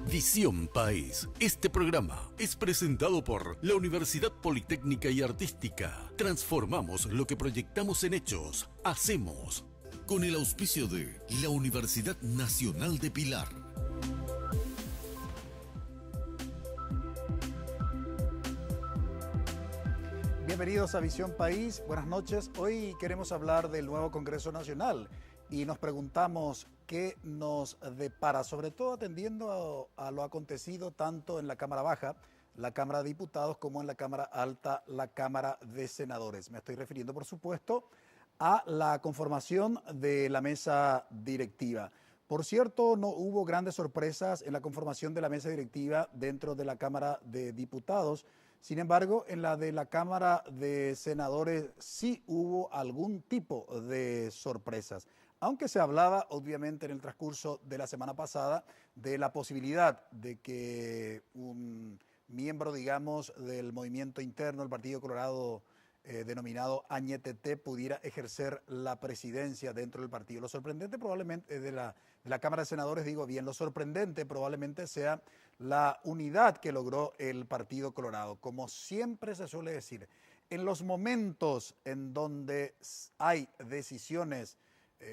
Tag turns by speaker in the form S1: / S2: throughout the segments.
S1: Visión País. Este programa es presentado por la Universidad Politécnica y Artística. Transformamos lo que proyectamos en hechos. Hacemos. Con el auspicio de la Universidad Nacional de Pilar.
S2: Bienvenidos a Visión País. Buenas noches. Hoy queremos hablar del nuevo Congreso Nacional y nos preguntamos qué nos depara, sobre todo atendiendo a lo acontecido tanto en la Cámara Baja, la Cámara de Diputados, como en la Cámara Alta, la Cámara de Senadores. Me estoy refiriendo, por supuesto, a la conformación de la mesa directiva. Por cierto, no hubo grandes sorpresas en la conformación de la mesa directiva dentro de la Cámara de Diputados. Sin embargo, en la de la Cámara de Senadores sí hubo algún tipo de sorpresas, aunque se hablaba obviamente en el transcurso de la semana pasada de la posibilidad de que un miembro, digamos, del movimiento interno, el Partido Colorado, denominado Añetete, pudiera ejercer la presidencia dentro del partido. Lo sorprendente probablemente de la Cámara de Senadores, digo bien, lo sorprendente probablemente sea la unidad que logró el Partido Colorado. Como siempre se suele decir, en los momentos en donde hay decisiones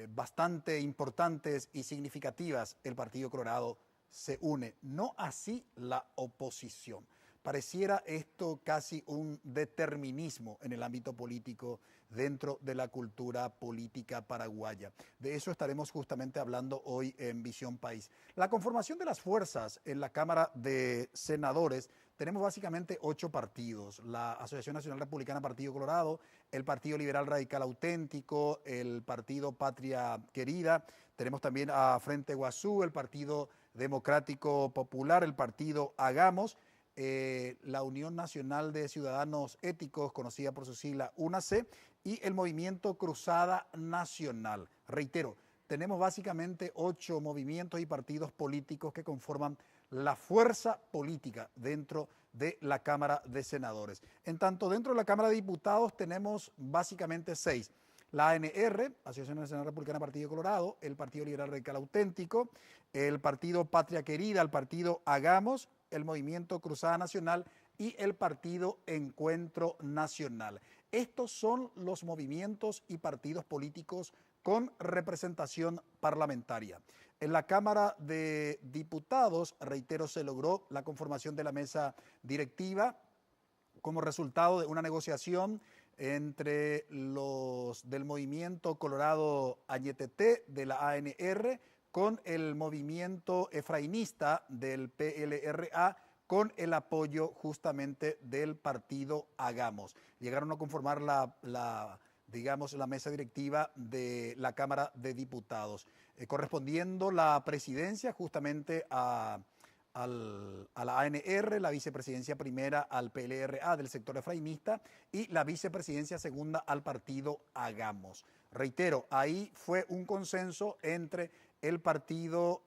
S2: bastante importantes y significativas, el Partido Colorado se une, no así la oposición. Pareciera esto casi un determinismo en el ámbito político dentro de la cultura política paraguaya. De eso estaremos justamente hablando hoy en Visión País. La conformación de las fuerzas en la Cámara de Senadores, tenemos básicamente 8 partidos: la Asociación Nacional Republicana Partido Colorado, el Partido Liberal Radical Auténtico, el Partido Patria Querida, tenemos también a Frente Guazú, el Partido Democrático Popular, el Partido Hagamos, la Unión Nacional de Ciudadanos Éticos, conocida por su sigla UNAC, y el Movimiento Cruzada Nacional. Reitero, tenemos básicamente 8 movimientos y partidos políticos que conforman la fuerza política dentro de la Cámara de Senadores. En tanto, dentro de la Cámara de Diputados tenemos básicamente 6. La ANR, Asociación Nacional Republicana Partido Colorado, el Partido Liberal Radical Auténtico, el Partido Patria Querida, el Partido Hagamos, el Movimiento Cruzada Nacional y el Partido Encuentro Nacional. Estos son los movimientos y partidos políticos con representación parlamentaria. En la Cámara de Diputados, reitero, se logró la conformación de la mesa directiva como resultado de una negociación entre los del Movimiento Colorado Añetete de la ANR con el movimiento efrainista del PLRA, con el apoyo justamente del Partido Hagamos. Llegaron a conformar la mesa directiva de la Cámara de Diputados, correspondiendo la presidencia justamente a la ANR, la vicepresidencia primera al PLRA del sector efrainista y la vicepresidencia segunda al Partido Hagamos. Reitero, ahí fue un consenso entre el Partido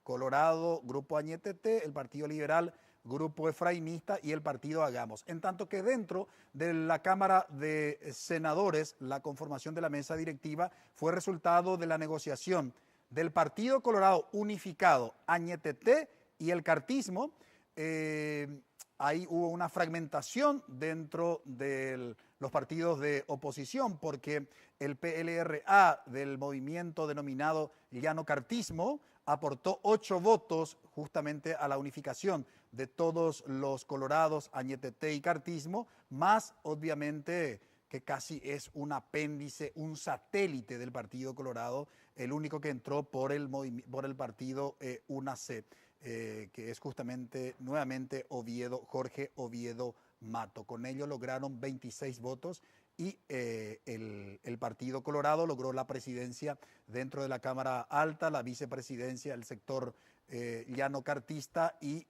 S2: Colorado, Grupo Añetete, el Partido Liberal, Grupo Efrainista y el Partido Hagamos. En tanto que dentro de la Cámara de Senadores, la conformación de la mesa directiva fue resultado de la negociación del Partido Colorado Unificado, Añetete y el cartismo. Ahí hubo una fragmentación dentro de los partidos de oposición, porque el PLRA del movimiento denominado Llano Cartismo aportó 8 votos justamente a la unificación de todos los colorados, Añetete y cartismo, más obviamente que casi es un apéndice, un satélite del Partido Colorado, el único que entró por el partido UNAC, que es justamente nuevamente Jorge Oviedo Mato. Con ello lograron 26 votos y el Partido Colorado logró la presidencia dentro de la Cámara Alta, la vicepresidencia del sector llano cartista y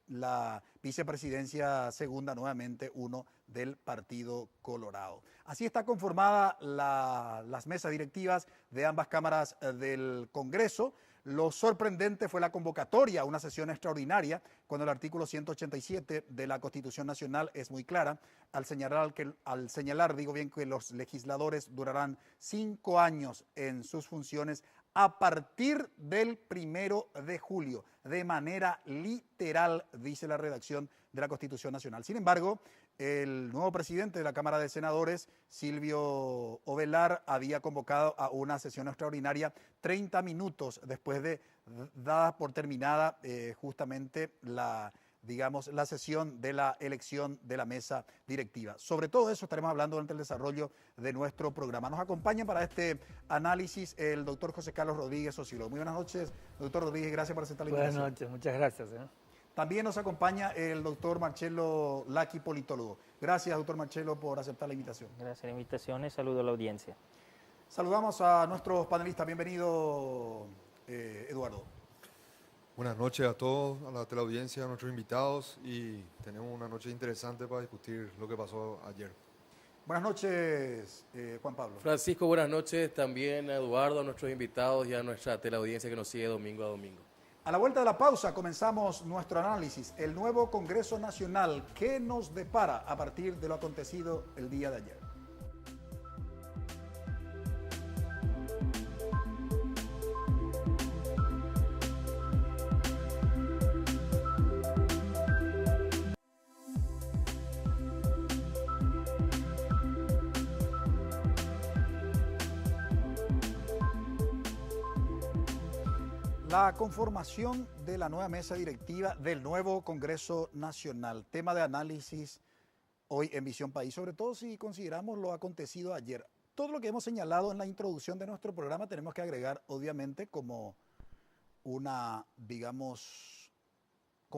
S2: la vicepresidencia segunda, nuevamente uno del Partido Colorado. Así está conformada las mesas directivas de ambas cámaras del Congreso. Lo sorprendente fue la convocatoria a una sesión extraordinaria, cuando el artículo 187 de la Constitución Nacional es muy clara al señalar que los legisladores durarán 5 años en sus funciones a partir del 1 de julio, de manera literal, dice la redacción de la Constitución Nacional. Sin embargo, el nuevo presidente de la Cámara de Senadores, Silvio Ovelar, había convocado a una sesión extraordinaria 30 minutos después de dada por terminada justamente la sesión de la elección de la mesa directiva. Sobre todo eso estaremos hablando durante el desarrollo de nuestro programa. Nos acompaña para este análisis el doctor José Carlos Rodríguez, sociólogo. Muy buenas noches, doctor Rodríguez, gracias por aceptar la invitación.
S3: Buenas noches, muchas gracias.
S2: También nos acompaña el doctor Marcelo Lacchi, politólogo. Gracias, doctor Marcelo, por aceptar la invitación.
S3: Gracias a la invitación y saludo a la audiencia.
S2: Saludamos a nuestros panelistas. Bienvenido, Eduardo.
S4: Buenas noches a todos, a la teleaudiencia, a nuestros invitados, y tenemos una noche interesante para discutir lo que pasó ayer.
S2: Buenas noches, Juan Pablo.
S5: Francisco, buenas noches también a Eduardo, a nuestros invitados y a nuestra teleaudiencia que nos sigue domingo a domingo.
S2: A la vuelta de la pausa comenzamos nuestro análisis. El nuevo Congreso Nacional, ¿qué nos depara a partir de lo acontecido el día de ayer? La conformación de la nueva mesa directiva del nuevo Congreso Nacional, tema de análisis hoy en Visión País, sobre todo si consideramos lo acontecido ayer. Todo lo que hemos señalado en la introducción de nuestro programa tenemos que agregar, obviamente, como como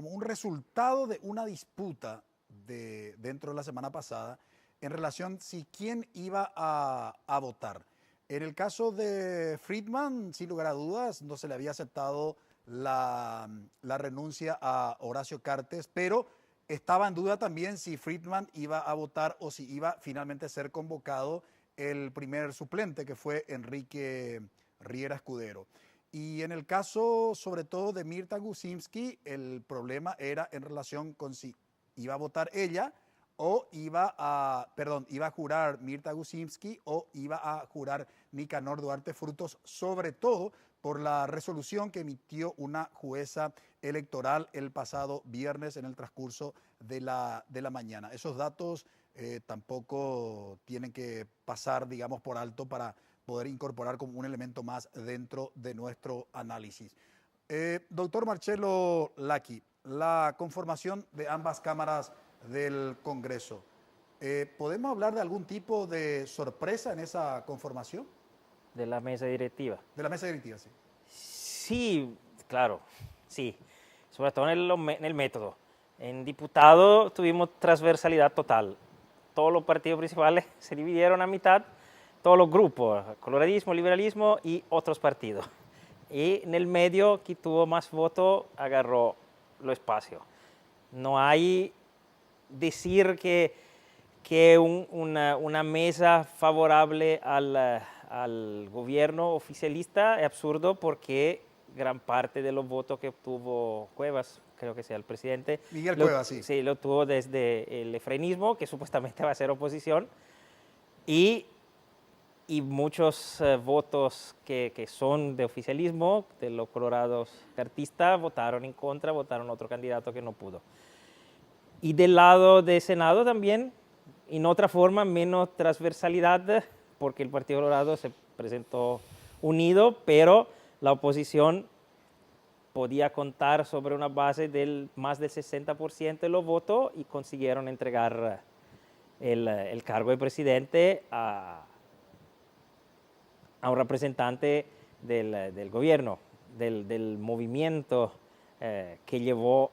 S2: un resultado de una disputa dentro de la semana pasada en relación si quién iba a votar. En el caso de Friedman, sin lugar a dudas, no se le había aceptado la renuncia a Horacio Cartes, pero estaba en duda también si Friedman iba a votar o si iba finalmente a ser convocado el primer suplente, que fue Enrique Riera Escudero. Y en el caso, sobre todo, de Mirta Gusimski, el problema era en relación con si iba a votar ella o iba a jurar Mirta Gusimski o iba a jurar Nicanor Duarte Frutos, sobre todo por la resolución que emitió una jueza electoral el pasado viernes en el transcurso de la mañana. Esos datos tampoco tienen que pasar, digamos, por alto para poder incorporar como un elemento más dentro de nuestro análisis. Doctor Marcelo Lacchi, la conformación de ambas cámaras del Congreso, ¿podemos hablar de algún tipo de sorpresa en esa conformación?
S3: De la mesa directiva.
S2: De la mesa directiva, sí.
S3: Sí, claro, sí. Sobre todo en el método. En diputado tuvimos transversalidad total. Todos los partidos principales se dividieron a mitad, todos los grupos, coloradismo, liberalismo y otros partidos. Y en el medio, quien tuvo más votos, agarró lo espacio. No hay decir que una mesa favorable al gobierno oficialista es absurdo, porque gran parte de los votos que obtuvo Cuevas, creo que sea el presidente,
S2: Miguel Cuevas, sí.
S3: Sí, lo obtuvo desde el efrenismo, que supuestamente va a ser oposición, y muchos votos que son de oficialismo, de los colorados cartistas, votaron en contra, votaron otro candidato que no pudo. Y del lado de Senado también, en otra forma, menos transversalidad, porque el Partido Colorado se presentó unido, pero la oposición podía contar sobre una base del más del 60% de los votos y consiguieron entregar el cargo de presidente a un representante del gobierno, del movimiento que llevó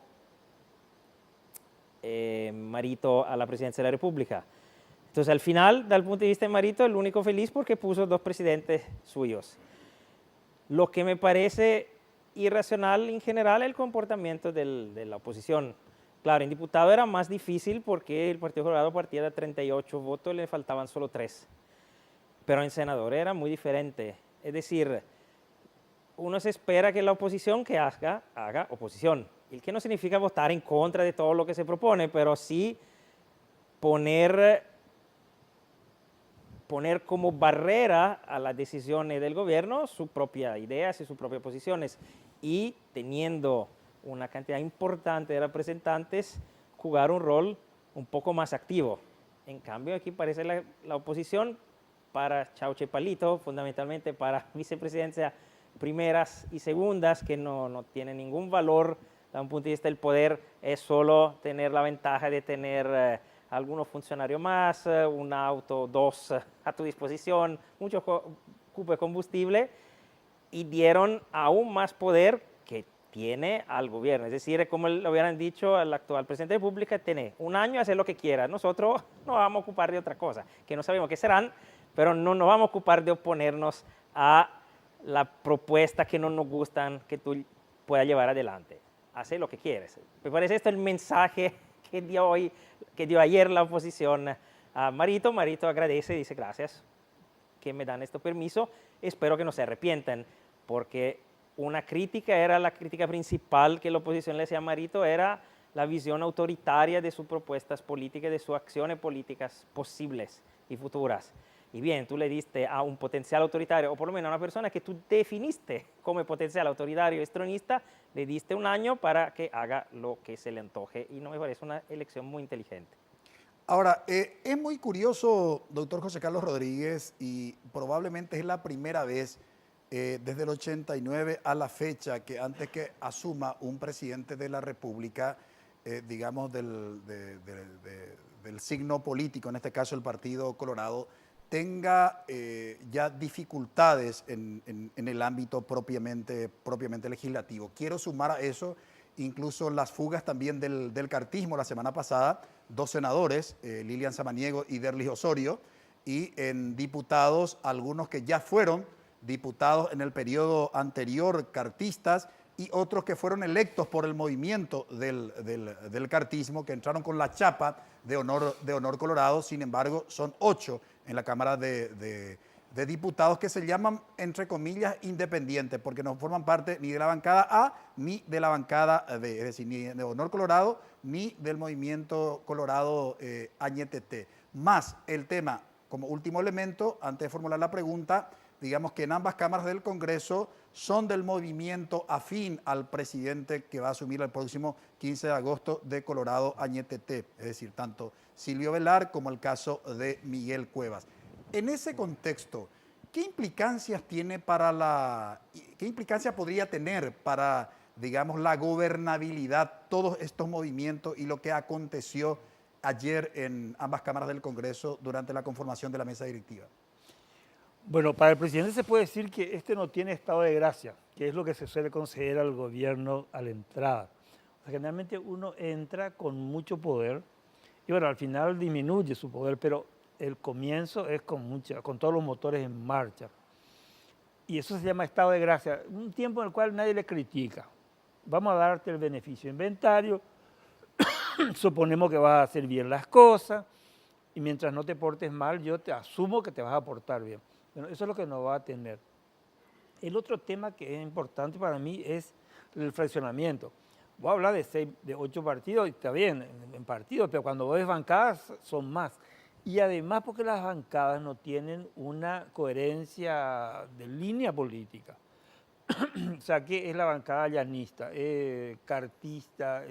S3: Marito a la presidencia de la República. Entonces, al final, desde el punto de vista de Marito, el único feliz porque puso dos presidentes suyos. Lo que me parece irracional en general es el comportamiento de la oposición. Claro, en diputado era más difícil porque el Partido Colorado partía de 38 votos y le faltaban solo 3. Pero en senador era muy diferente. Es decir, uno se espera que la oposición que haga oposición. El que no significa votar en contra de todo lo que se propone, pero sí poner poner como barrera a las decisiones del gobierno sus propias ideas y sus propias posiciones. Y teniendo una cantidad importante de representantes, jugar un rol un poco más activo. En cambio, aquí parece la oposición para Chauche Palito, fundamentalmente para vicepresidencia primeras y segundas, que no tienen ningún valor desde un punto de vista del poder, es solo tener la ventaja de tener algunos funcionarios más, un auto, dos a tu disposición, mucho cupo de combustible, y dieron aún más poder que tiene al gobierno. Es decir, como le hubieran dicho al actual presidente de la República, tiene un año a hacer lo que quiera, nosotros no vamos a ocupar de otra cosa, que no sabemos qué serán, pero no nos vamos a ocupar de oponernos a la propuesta que no nos gustan que tú puedas llevar adelante. Haz lo que quieres. Me parece esto el mensaje que dio ayer la oposición a Marito. Marito agradece y dice gracias que me dan este permiso. Espero que no se arrepientan, porque una crítica era la crítica principal que la oposición le hacía a Marito, era la visión autoritaria de sus propuestas políticas, de sus acciones políticas posibles y futuras. Y bien, tú le diste a un potencial autoritario, o por lo menos a una persona que tú definiste como potencial autoritario extronista, le diste un año para que haga lo que se le antoje. Y no me parece una elección muy inteligente.
S2: Ahora, es muy curioso, doctor José Carlos Rodríguez, y probablemente es la primera vez desde el 89 a la fecha que antes que asuma un presidente de la República, digamos del signo político, en este caso el Partido Colorado, tenga ya dificultades en el ámbito propiamente legislativo. Quiero sumar a eso incluso las fugas también del cartismo la semana pasada, 2 senadores, Lilian Samaniego y Derlis Osorio, y en diputados, algunos que ya fueron diputados en el periodo anterior cartistas y otros que fueron electos por el movimiento del cartismo, que entraron con la chapa de honor Colorado. Sin embargo, son 8 en la Cámara de Diputados que se llaman, entre comillas, independientes, porque no forman parte ni de la bancada A ni de la bancada B, es decir, ni de Honor Colorado ni del movimiento Colorado Añetete. Más el tema, como último elemento, antes de formular la pregunta, digamos que en ambas cámaras del Congreso son del movimiento afín al presidente que va a asumir el próximo 15 de agosto de Colorado Añetete, es decir, tanto Silvio Velar como el caso de Miguel Cuevas. En ese contexto, ¿qué implicancias podría tener para, digamos, la gobernabilidad todos estos movimientos y lo que aconteció ayer en ambas cámaras del Congreso durante la conformación de la mesa directiva?
S6: Bueno, para el presidente se puede decir que este no tiene estado de gracia, que es lo que se suele conceder al gobierno a la entrada. O sea, generalmente uno entra con mucho poder y bueno, al final disminuye su poder, pero el comienzo es con todos los motores en marcha. Y eso se llama estado de gracia, un tiempo en el cual nadie le critica. Vamos a darte el beneficio de inventario, suponemos que vas a hacer bien las cosas y mientras no te portes mal, yo te asumo que te vas a portar bien. Bueno, eso es lo que no va a tener. El otro tema que es importante para mí es el fraccionamiento. Voy a hablar de 8 partidos, y está bien, en partidos, pero cuando ves bancadas son más. Y además porque las bancadas no tienen una coherencia de línea política. O sea, que es la bancada llanista, cartista,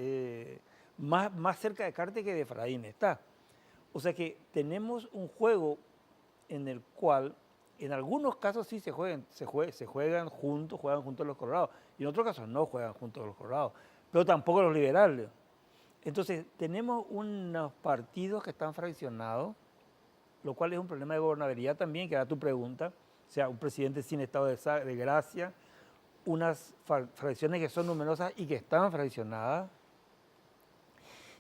S6: más cerca de Carte que de Efraín está. O sea que tenemos un juego en el cual, en algunos casos sí se juegan juntos los colorados, y en otros casos no juegan juntos los colorados, pero tampoco los liberales. Entonces, tenemos unos partidos que están fraccionados, lo cual es un problema de gobernabilidad también, que era tu pregunta, o sea, un presidente sin estado de gracia, unas fracciones que son numerosas y que están fraccionadas.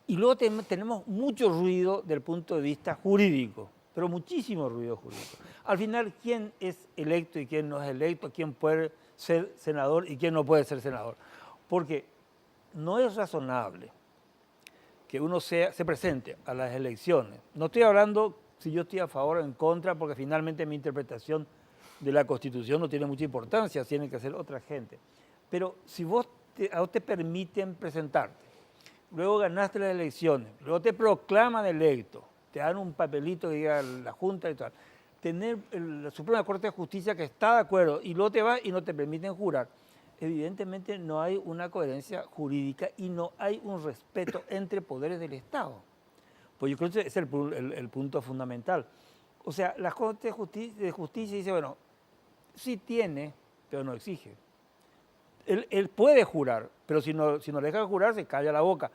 S6: Y luego tenemos mucho ruido del punto de vista jurídico, pero muchísimo ruido jurídico. Al final, ¿quién es electo y quién no es electo? ¿Quién puede ser senador y quién no puede ser senador? Porque no es razonable que uno se presente a las elecciones. No estoy hablando si yo estoy a favor o en contra, porque finalmente mi interpretación de la Constitución no tiene mucha importancia, tiene que hacer otra gente. Pero si a vos te permiten presentarte, luego ganaste las elecciones, luego te proclaman electo, te dan un papelito que diga la Junta y tal, tener la Suprema Corte de Justicia que está de acuerdo y luego te va y no te permiten jurar, evidentemente no hay una coherencia jurídica y no hay un respeto entre poderes del Estado. Pues yo creo que ese es el punto fundamental. O sea, la Corte de Justicia dice, bueno, sí tiene, pero no exige. Él puede jurar, pero si no le deja jurar, se calla la boca.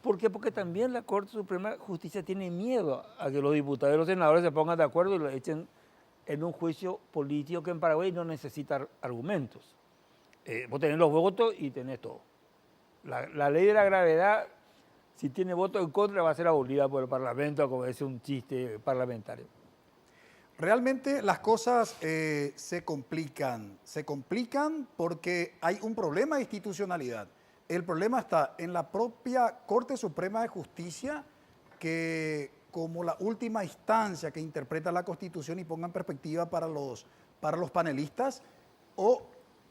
S6: ¿Por qué? Porque también la Corte Suprema de Justicia tiene miedo a que los diputados y los senadores se pongan de acuerdo y lo echen en un juicio político que en Paraguay no necesita argumentos. Vos tenés los votos y tenés todo. La ley de la gravedad, si tiene voto en contra, va a ser abolida por el Parlamento, como es un chiste parlamentario.
S2: Realmente las cosas se complican porque hay un problema de institucionalidad. El problema está en la propia Corte Suprema de Justicia, que como la última instancia que interpreta la Constitución y ponga en perspectiva para los panelistas,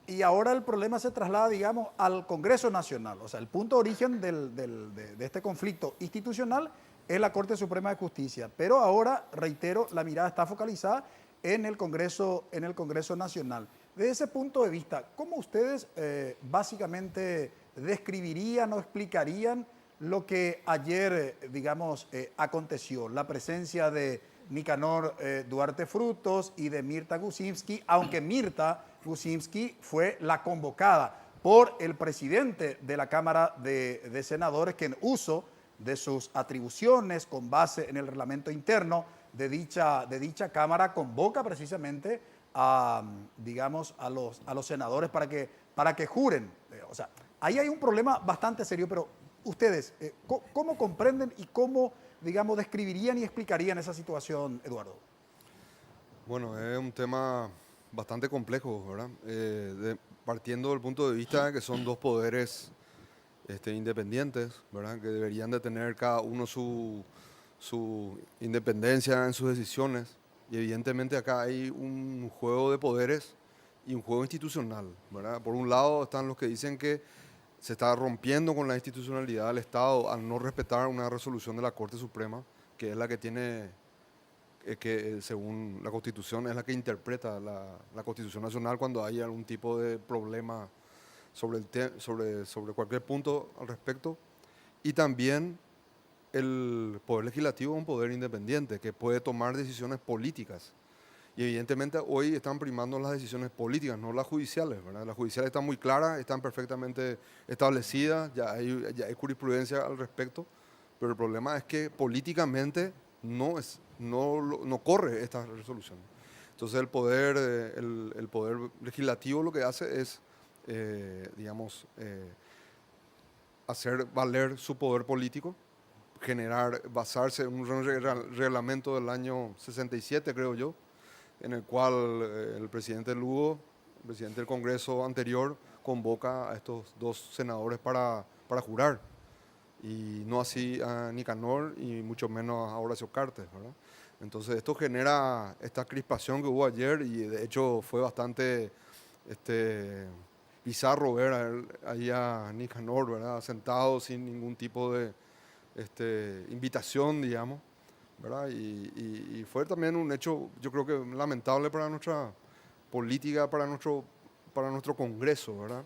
S2: y ahora el problema se traslada, digamos, al Congreso Nacional. O sea, el punto de origen de este conflicto institucional es la Corte Suprema de Justicia. Pero ahora, reitero, la mirada está focalizada en el Congreso Nacional. Desde ese punto de vista, ¿cómo ustedes básicamente describirían o explicarían lo que ayer, digamos, aconteció? La presencia de Nicanor Duarte Frutos y de Mirta Gusimski, aunque Mirta Gusimski fue la convocada por el presidente de la Cámara de Senadores, que en uso de sus atribuciones con base en el reglamento interno de dicha Cámara convoca precisamente a, digamos, a los senadores para que juren. O sea, ahí hay un problema bastante serio, pero ustedes, ¿cómo comprenden y cómo, digamos, describirían y explicarían esa situación, Eduardo?
S4: Bueno, es un tema bastante complejo, ¿verdad? Partiendo del punto de vista de que son dos poderes independientes, ¿verdad? Que deberían de tener cada uno su independencia en sus decisiones. Y evidentemente acá hay un juego de poderes y un juego institucional, ¿verdad? Por un lado están los que dicen que se está rompiendo con la institucionalidad del Estado al no respetar una resolución de la Corte Suprema, que es la que tiene, que según la Constitución es la que interpreta la Constitución Nacional cuando hay algún tipo de problema sobre cualquier punto al respecto. Y también el Poder Legislativo es un poder independiente que puede tomar decisiones políticas. Y evidentemente hoy están primando las decisiones políticas, no las judiciales, ¿verdad? Las judiciales están muy claras, están perfectamente establecidas, ya hay jurisprudencia al respecto, pero el problema es que políticamente no corre esta resolución. Entonces el poder legislativo lo que hace es, hacer valer su poder político, basarse en un reglamento del año 67, creo yo, en el cual el presidente Lugo, el presidente del Congreso anterior, convoca a estos dos senadores para jurar. Y no así a Nicanor y mucho menos a Horacio Cartes, ¿verdad? Entonces esto genera esta crispación que hubo ayer y de hecho fue bastante bizarro ver ahí a Nicanor, ¿verdad? Sentado sin ningún tipo de invitación, digamos, ¿verdad? Y fue también un hecho, yo creo que lamentable para nuestra política, para nuestro Congreso, ¿verdad?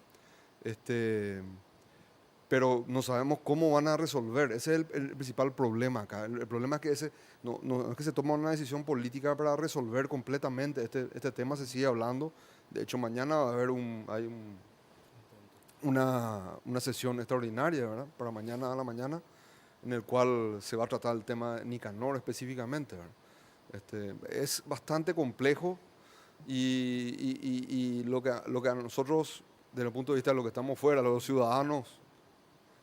S4: Pero no sabemos cómo van a resolver. Ese es el principal problema acá. El problema es que no es que se toma una decisión política para resolver completamente este tema, se sigue hablando. De hecho, mañana va a haber una sesión extraordinaria, ¿verdad? Para mañana a la mañana, en el cual se va a tratar el tema de Nicanor específicamente, ¿verdad? Es bastante complejo y lo que a nosotros, desde el punto de vista de los que estamos fuera, los ciudadanos,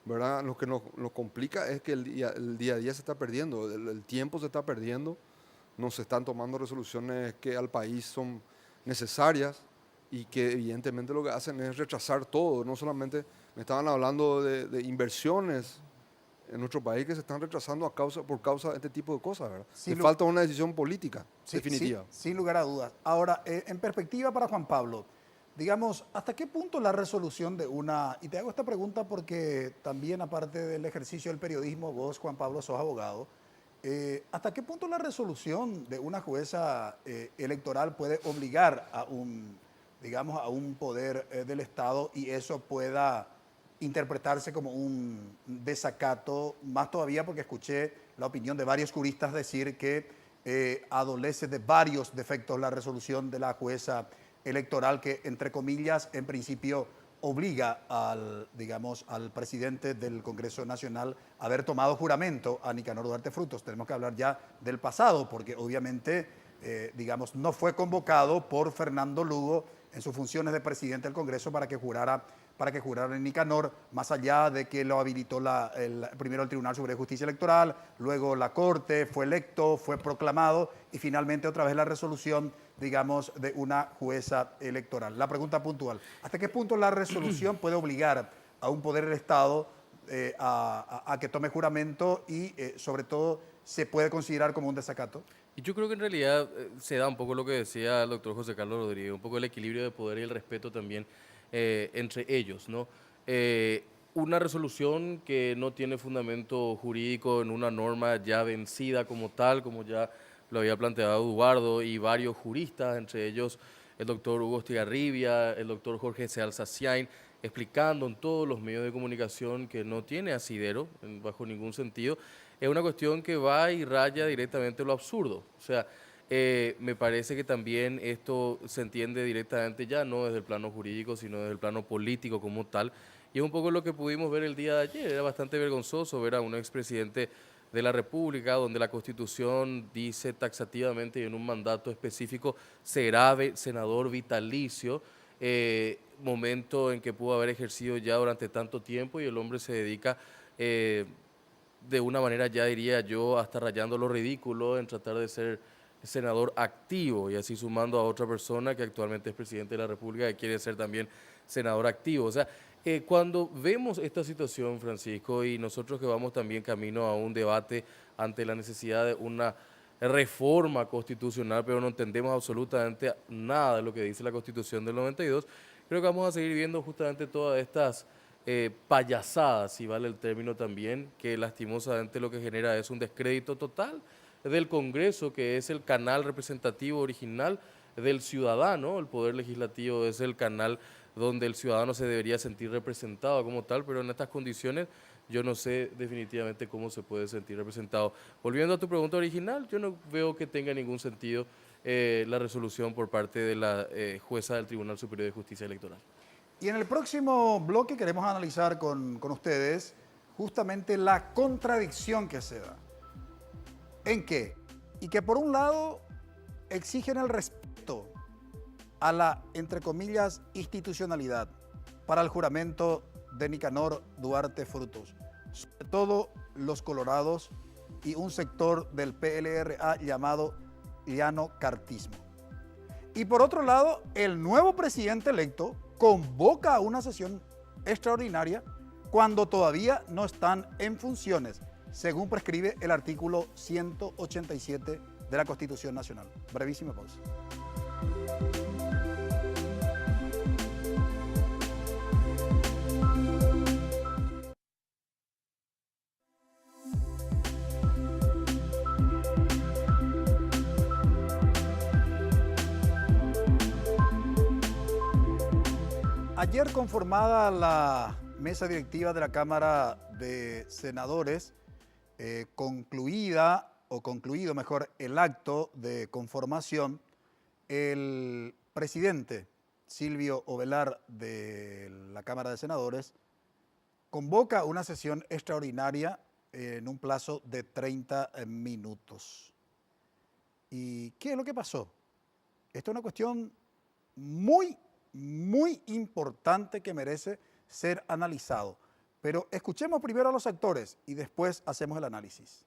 S4: ¿verdad? Lo que nos complica es que el día a día se está perdiendo, el tiempo se está perdiendo, no se están tomando resoluciones que al país son necesarias y que evidentemente lo que hacen es rechazar todo. No solamente me estaban hablando de inversiones en nuestro país que se están rechazando por causa de este tipo de cosas, ¿verdad? Le falta una decisión política definitiva.
S2: Sin lugar a dudas. Ahora, en perspectiva para Juan Pablo, digamos, ¿hasta qué punto la resolución de una... Y te hago esta pregunta porque también, aparte del ejercicio del periodismo, vos, Juan Pablo, sos abogado. ¿Hasta qué punto la resolución de una jueza electoral puede obligar a digamos, a un poder del Estado y eso pueda interpretarse como un desacato, más todavía porque escuché la opinión de varios juristas decir que adolece de varios defectos la resolución de la jueza electoral que, entre comillas, en principio obliga digamos, al presidente del Congreso Nacional a haber tomado juramento a Nicanor Duarte Frutos? Tenemos que hablar ya del pasado porque obviamente, digamos, no fue convocado por Fernando Lugo en sus funciones de presidente del Congreso para que jurara en Nicanor, más allá de que lo habilitó primero el Tribunal Superior de Justicia Electoral, luego la Corte, fue electo, fue proclamado y finalmente otra vez la resolución, digamos, de una jueza electoral. La pregunta puntual, ¿hasta qué punto la resolución puede obligar a un poder del Estado a que tome juramento y, sobre todo, se puede considerar como un desacato?
S5: Y yo creo que en realidad se da un poco lo que decía el doctor José Carlos Rodríguez, un poco el equilibrio de poder y el respeto también entre ellos, ¿no? Una resolución que no tiene fundamento jurídico en una norma ya vencida como tal, como ya lo había planteado Eduardo y varios juristas, entre ellos el doctor Hugo Estigarribia, el doctor Jorge Seal Saciain, explicando en todos los medios de comunicación que no tiene asidero bajo ningún sentido. Es una cuestión que va y raya directamente lo absurdo. O sea, me parece que también esto se entiende directamente ya no desde el plano jurídico, sino desde el plano político como tal. Y es un poco lo que pudimos ver el día de ayer. Era bastante vergonzoso ver a un expresidente de la República, donde la Constitución dice taxativamente y en un mandato específico será senador vitalicio, momento en que pudo haber ejercido ya durante tanto tiempo y el hombre se dedica de una manera, ya diría yo, hasta rayando lo ridículo en tratar de ser senador activo y así sumando a otra persona que actualmente es presidente de la República que quiere ser también senador activo. O sea, cuando vemos esta situación, Francisco, y nosotros que vamos también camino a un debate ante la necesidad de una reforma constitucional, pero no entendemos absolutamente nada de lo que dice la Constitución del 92, creo que vamos a seguir viendo justamente todas estas payasadas, si vale el término también, que lastimosamente lo que genera es un descrédito total del Congreso, que es el canal representativo original del ciudadano. El Poder Legislativo es el canal donde el ciudadano se debería sentir representado como tal, pero en estas condiciones yo no sé definitivamente cómo se puede sentir representado. Volviendo a tu pregunta original, yo no veo que tenga ningún sentido la resolución por parte de la jueza del Tribunal Superior de Justicia Electoral.
S2: Y en el próximo bloque queremos analizar con ustedes justamente la contradicción que se da. ¿En qué? Y que por un lado exigen el respeto a la, entre comillas, institucionalidad para el juramento de Nicanor Duarte Frutos, sobre todo los colorados y un sector del PLRA llamado llano-cartismo. Y por otro lado, el nuevo presidente electo convoca a una sesión extraordinaria cuando todavía no están en funciones, según prescribe el artículo 187 de la Constitución Nacional. Brevísima pausa. Ayer, conformada la mesa directiva de la Cámara de Senadores, concluido mejor el acto de conformación, el presidente Silvio Ovelar de la Cámara de Senadores convoca una sesión extraordinaria en un plazo de 30 minutos. ¿Y qué es lo que pasó? Esta es una cuestión muy importante que merece ser analizado. Pero escuchemos primero a los actores y después hacemos el análisis.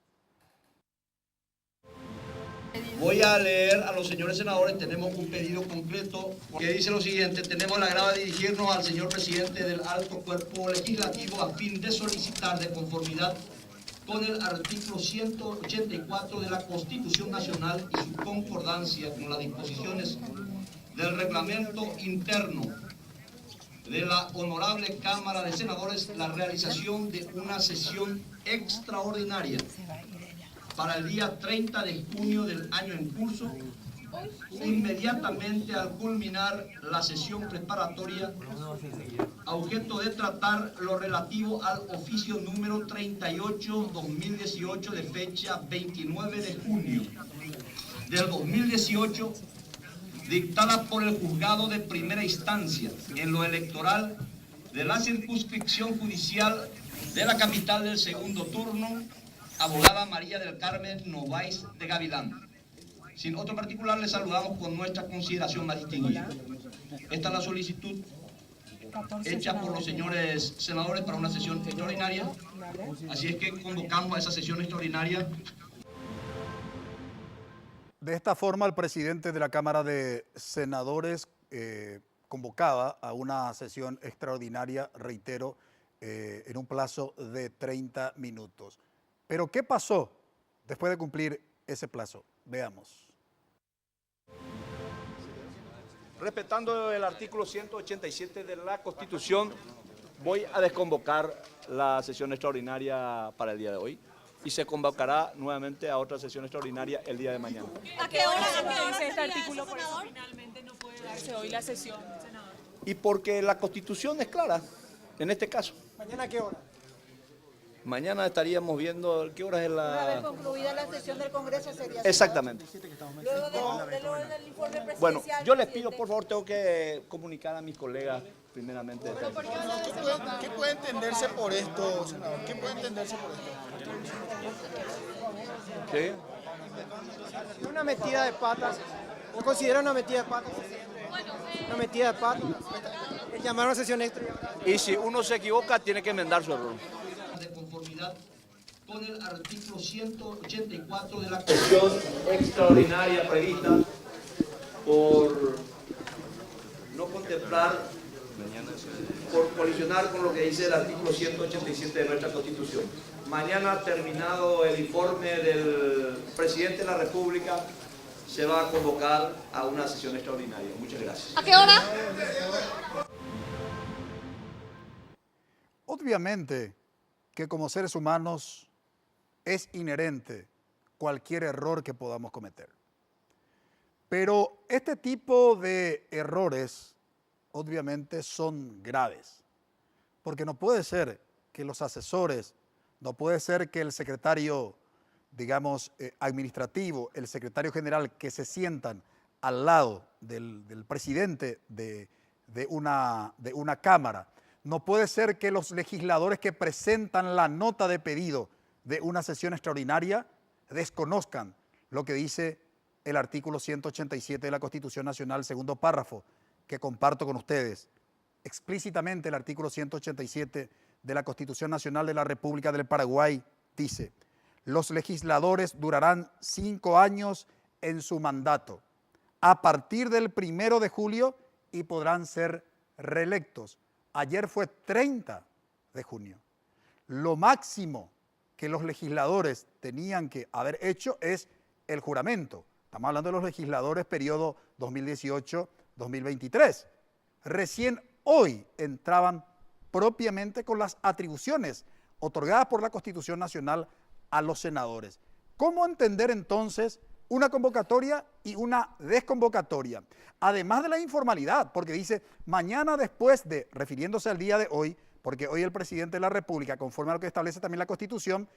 S7: Voy a leer a los señores senadores, tenemos un pedido concreto que dice lo siguiente: tenemos el agrado de dirigirnos al señor presidente del alto cuerpo legislativo a fin de solicitar de conformidad con el artículo 184 de la Constitución Nacional y su concordancia con las disposiciones del reglamento interno de la Honorable Cámara de Senadores la realización de una sesión extraordinaria para el día 30 de junio del año en curso, inmediatamente al culminar la sesión preparatoria, a objeto de tratar lo relativo al oficio número 38-2018 de fecha 29 de junio del 2018, dictada por el Juzgado de Primera Instancia en lo electoral de la circunscripción judicial de la capital del segundo turno, abogada María del Carmen Novaes de Gavilán. Sin otro particular, le saludamos con nuestra consideración más distinguida. Esta es la solicitud hecha por los señores senadores para una sesión extraordinaria. Así es que convocamos a esa sesión extraordinaria.
S2: De esta forma, el presidente de la Cámara de Senadores convocaba a una sesión extraordinaria, reitero, en un plazo de 30 minutos. Pero, ¿qué pasó después de cumplir ese plazo? Veamos.
S8: Respetando el artículo 187 de la Constitución, voy a desconvocar la sesión extraordinaria para el día de hoy y se convocará nuevamente a otra sesión extraordinaria el día de mañana.
S9: ¿A qué hora dice este artículo? Por eso finalmente no puede darse hoy la sesión, senador.
S8: Y porque la Constitución es clara en este caso.
S10: ¿Mañana a qué hora?
S8: Mañana estaríamos viendo qué hora es
S10: Una vez
S8: la...
S10: concluida la sesión del Congreso sería...
S8: Exactamente.
S10: Luego del informe presidencial...
S8: Bueno, yo les pido, por favor, tengo que comunicar a mis colegas primeramente.
S10: ¿Qué puede entenderse por esto, senador? ¿Qué puede entenderse por esto?
S8: ¿Sí?
S10: Una metida de patas. ¿Lo considera una metida de patas? Una metida de patas. Llamar a una sesión extra.
S8: Y si uno se equivoca, tiene que enmendar su error.
S7: De conformidad con el artículo 184 de la sesión extraordinaria prevista por no contemplar, por colisionar con lo que dice el artículo 187 de nuestra Constitución. Mañana, terminado el informe del presidente de la República, se va a convocar a una sesión extraordinaria. Muchas gracias.
S9: ¿A qué hora?
S2: Obviamente que como seres humanos es inherente cualquier error que podamos cometer. Pero este tipo de errores obviamente son graves, porque no puede ser que los asesores, no puede ser que el secretario, digamos, administrativo, el secretario general, que se sientan al lado del presidente de una Cámara, no puede ser que los legisladores que presentan la nota de pedido de una sesión extraordinaria desconozcan lo que dice el artículo 187 de la Constitución Nacional, segundo párrafo, que comparto con ustedes. Explícitamente el artículo 187 de la Constitución Nacional de la República del Paraguay dice: los legisladores durarán 5 años en su mandato a partir del 1 de julio y podrán ser reelectos. Ayer fue 30 de junio. Lo máximo que los legisladores tenían que haber hecho es el juramento. Estamos hablando de los legisladores periodo 2018-2023. Recién hoy entraban propiamente con las atribuciones otorgadas por la Constitución Nacional a los senadores. ¿Cómo entender entonces una convocatoria y una desconvocatoria? Además de la informalidad, porque dice mañana después de, refiriéndose al día de hoy, porque hoy el presidente de la República, conforme a lo que establece también la Constitución,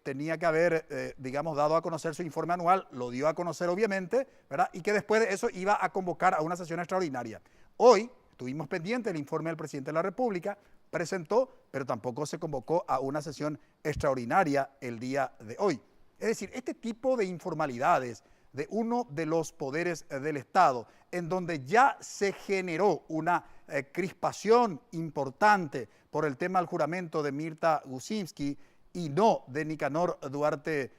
S2: tenía que haber, digamos, dado a conocer su informe anual, lo dio a conocer obviamente, ¿verdad? Y que después de eso iba a convocar a una sesión extraordinaria. Hoy tuvimos pendiente el informe del presidente de la República, presentó, pero tampoco se convocó a una sesión extraordinaria el día de hoy. Es decir, este tipo de informalidades de uno de los poderes del Estado, en donde ya se generó una crispación importante por el tema del juramento de Mirta Gusinski y no de Nicanor Duarte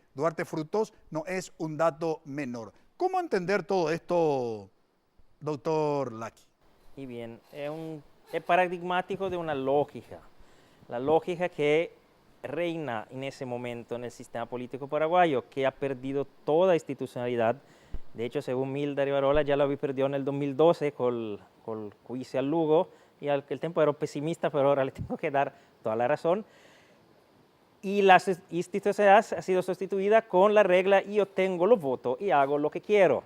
S2: Frutos, no es un dato menor. ¿Cómo entender todo esto, doctor Laki?
S3: Y bien, es paradigmático de una lógica, la lógica que reina en ese momento en el sistema político paraguayo, que ha perdido toda institucionalidad. De hecho, según Milda Rivarola, ya lo había perdido en el 2012 con el juicio al Lugo, y al tiempo era pesimista, pero ahora le tengo que dar toda la razón. y la institucionalidad ha sido sustituida con la regla yo tengo los votos y hago lo que quiero.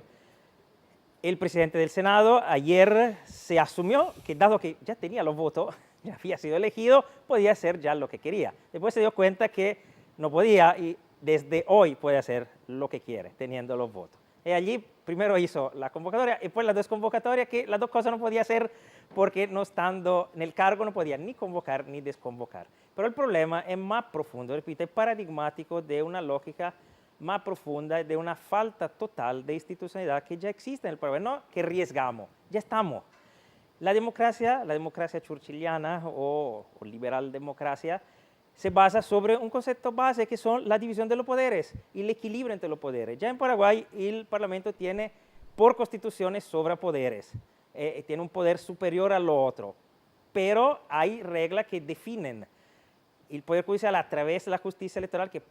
S3: El presidente del Senado ayer se asumió que dado que ya tenía los votos, ya había sido elegido, podía hacer ya lo que quería. Después se dio cuenta que no podía y desde hoy puede hacer lo que quiere teniendo los votos. Y allí primero hizo la convocatoria y después la desconvocatoria, que las dos cosas no podía hacer porque no estando en el cargo no podía ni convocar ni desconvocar. Pero el problema es más profundo, repito, es paradigmático de una lógica más profunda, de una falta total de institucionalidad que ya existe en el país, no que arriesgamos, ya estamos. La democracia churchilliana o liberal democracia, se basa sobre un concepto base que son la división de los poderes y el equilibrio entre los poderes. Ya en Paraguay el Parlamento tiene por constituciones sobrepoderes, tiene un poder superior al otro, pero hay reglas que definen el Poder Judicial a través de la justicia electoral que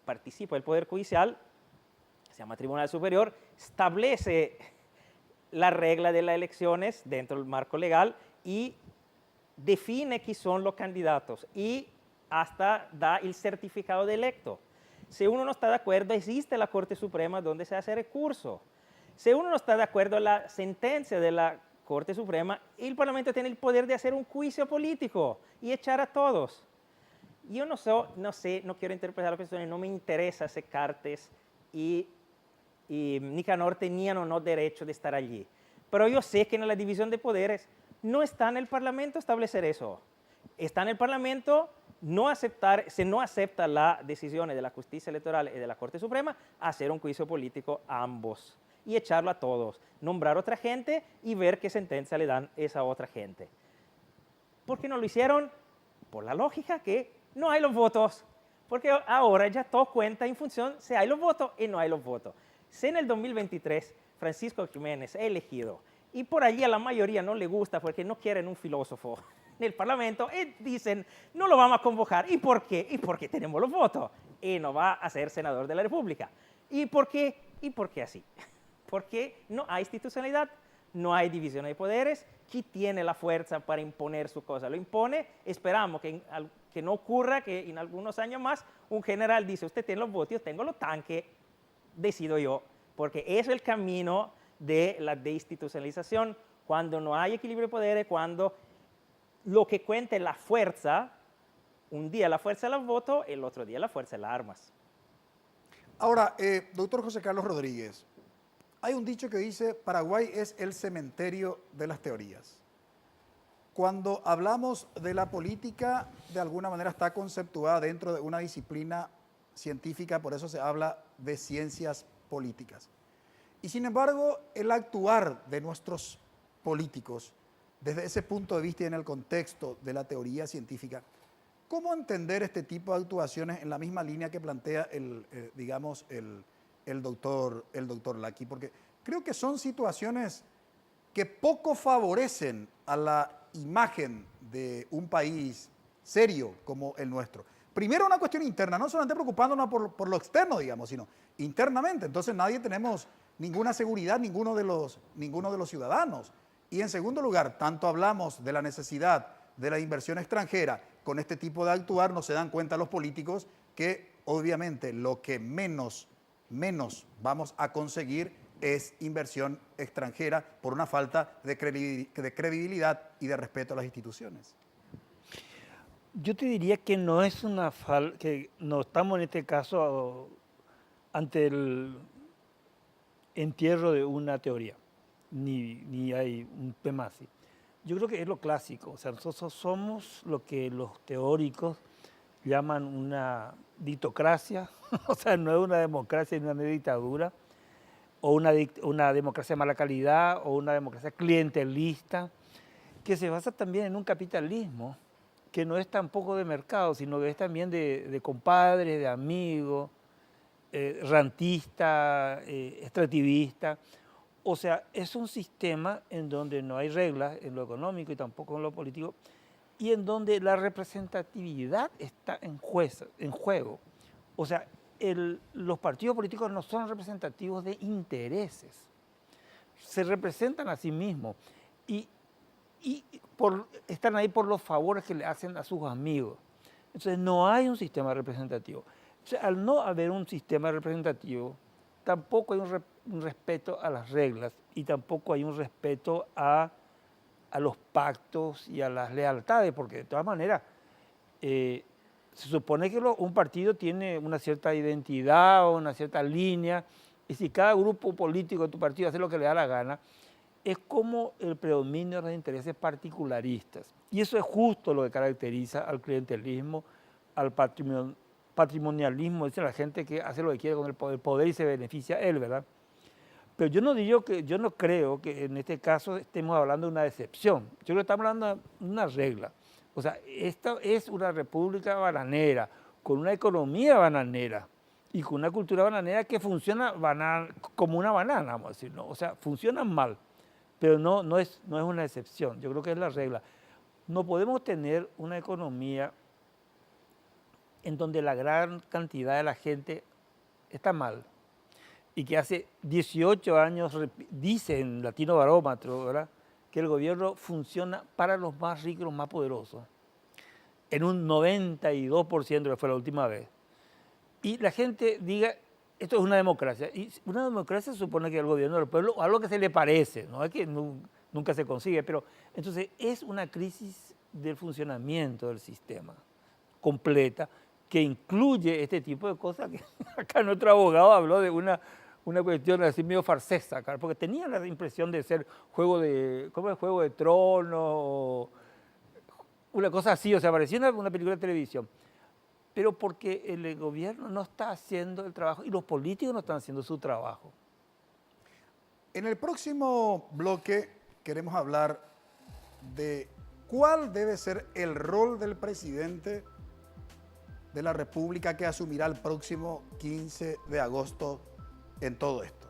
S3: participa del Poder Judicial, se llama Tribunal Superior, establece la regla de las elecciones dentro del marco legal y define quiénes son los candidatos y hasta da el certificado de electo. Si uno no está de acuerdo, existe la Corte Suprema donde se hace recurso. Si uno no está de acuerdo en la sentencia de la Corte Suprema, el Parlamento tiene el poder de hacer un juicio político y echar a todos. Yo no sé, no quiero interpretar la cuestión, no me interesa si Cartes y Nicanor tenían o no derecho de estar allí. Pero yo sé que en la división de poderes no está en el Parlamento establecer eso. Está en el Parlamento si no acepta las decisiones de la justicia electoral y de la Corte Suprema, hacer un juicio político a ambos y echarlo a todos, nombrar otra gente y ver qué sentencia le dan a esa otra gente. ¿Por qué no lo hicieron? Por la lógica que no hay los votos, porque ahora ya todo cuenta en función si hay los votos y no hay los votos. Si en el 2023 Francisco Jiménez es elegido y por allí a la mayoría no le gusta porque no quieren un filósofo en el Parlamento y dicen no lo vamos a convocar. ¿Y por qué? Y porque tenemos los votos y no va a ser senador de la República. ¿Y por qué? ¿Y por qué así? Porque no hay institucionalidad, no hay división de poderes. ¿Quién tiene la fuerza para imponer su cosa? Lo impone. Esperamos que no ocurra que en algunos años más un general dice usted tiene los votos, yo tengo los tanques, decido yo. Porque es el camino de la deinstitucionalización, cuando no hay equilibrio de poderes, cuando lo que cuenta es la fuerza, un día la fuerza de los votos, el otro día la fuerza de las armas.
S2: Ahora, doctor José Carlos Rodríguez, hay un dicho que dice, Paraguay es el cementerio de las teorías. Cuando hablamos de la política, de alguna manera está conceptuada dentro de una disciplina científica, por eso se habla de ciencias políticas. Y sin embargo, el actuar de nuestros políticos, desde ese punto de vista y en el contexto de la teoría científica, ¿cómo entender este tipo de actuaciones en la misma línea que plantea el doctor Laki? Porque creo que son situaciones que poco favorecen a la imagen de un país serio como el nuestro. Primero una cuestión interna, no solamente preocupándonos por lo externo, digamos, sino internamente. Entonces nadie tenemos ninguna seguridad, ninguno de los ciudadanos. Y en segundo lugar, tanto hablamos de la necesidad de la inversión extranjera, con este tipo de actuar no se dan cuenta los políticos que obviamente lo que menos vamos a conseguir es inversión extranjera por una falta de credibilidad y de respeto a las instituciones.
S6: Yo te diría que no es que no estamos en este caso ante el entierro de una teoría, ni hay un tema así. Yo creo que es lo clásico, o sea, nosotros somos lo que los teóricos llaman una dictocracia, o sea, no es una democracia ni una dictadura, o una democracia de mala calidad, o una democracia clientelista, que se basa también en un capitalismo que no es tampoco de mercado, sino que es también de compadres, de amigos, rentista, extractivista. O sea, es un sistema en donde no hay reglas en lo económico y tampoco en lo político, y en donde la representatividad está en juego. O sea, los partidos políticos no son representativos de intereses, se representan a sí mismos y están ahí por los favores que le hacen a sus amigos. Entonces no hay un sistema representativo. Entonces, al no haber un sistema representativo, tampoco hay un respeto a las reglas y tampoco hay un respeto a los pactos y a las lealtades, porque de todas maneras se supone que un partido tiene una cierta identidad o una cierta línea, y si cada grupo político de tu partido hace lo que le da la gana, es como el predominio de los intereses particularistas. Y eso es justo lo que caracteriza al clientelismo, al patrimonialismo, dice la gente que hace lo que quiere con el poder y se beneficia él, ¿verdad? Pero yo no creo que en este caso estemos hablando de una excepción. Yo creo que estamos hablando de una regla. O sea, esta es una república bananera, con una economía bananera y con una cultura bananera que funciona como una banana, vamos a decir, ¿no? O sea, funcionan mal, pero no es una excepción. Yo creo que es la regla. No podemos tener una economía en donde la gran cantidad de la gente está mal y que hace 18 años dice en Latino Barómetro, ¿verdad?, que el gobierno funciona para los más ricos, los más poderosos, en un 92% que fue la última vez. Y la gente diga, esto es una democracia. Y una democracia supone que el gobierno del pueblo, algo que se le parece, no es que nunca se consigue, pero entonces es una crisis del funcionamiento del sistema completa, que incluye este tipo de cosas que acá nuestro abogado habló de una cuestión así medio farsesa, porque tenía la impresión de ser Juego de Tronos, una cosa así, o sea, parecía una película de televisión. Pero porque el gobierno no está haciendo el trabajo y los políticos no están haciendo su trabajo.
S2: En el próximo bloque queremos hablar de cuál debe ser el rol del presidente de la República que asumirá el próximo 15 de agosto en todo esto.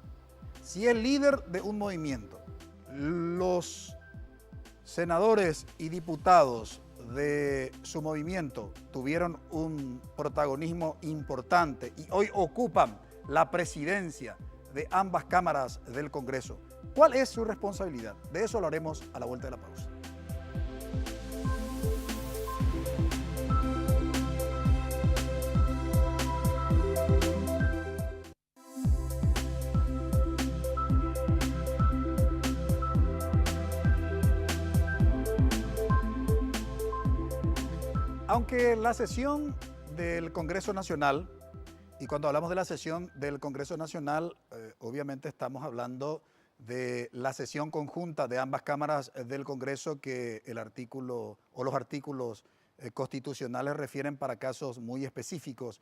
S2: Si es líder de un movimiento, los senadores y diputados de su movimiento tuvieron un protagonismo importante y hoy ocupan la presidencia de ambas cámaras del Congreso. ¿Cuál es su responsabilidad? De eso lo haremos a la vuelta de la pausa. Aunque la sesión del Congreso Nacional, y cuando hablamos de la sesión del Congreso Nacional, obviamente estamos hablando de la sesión conjunta de ambas cámaras del Congreso que el artículo o los artículos constitucionales refieren para casos muy específicos.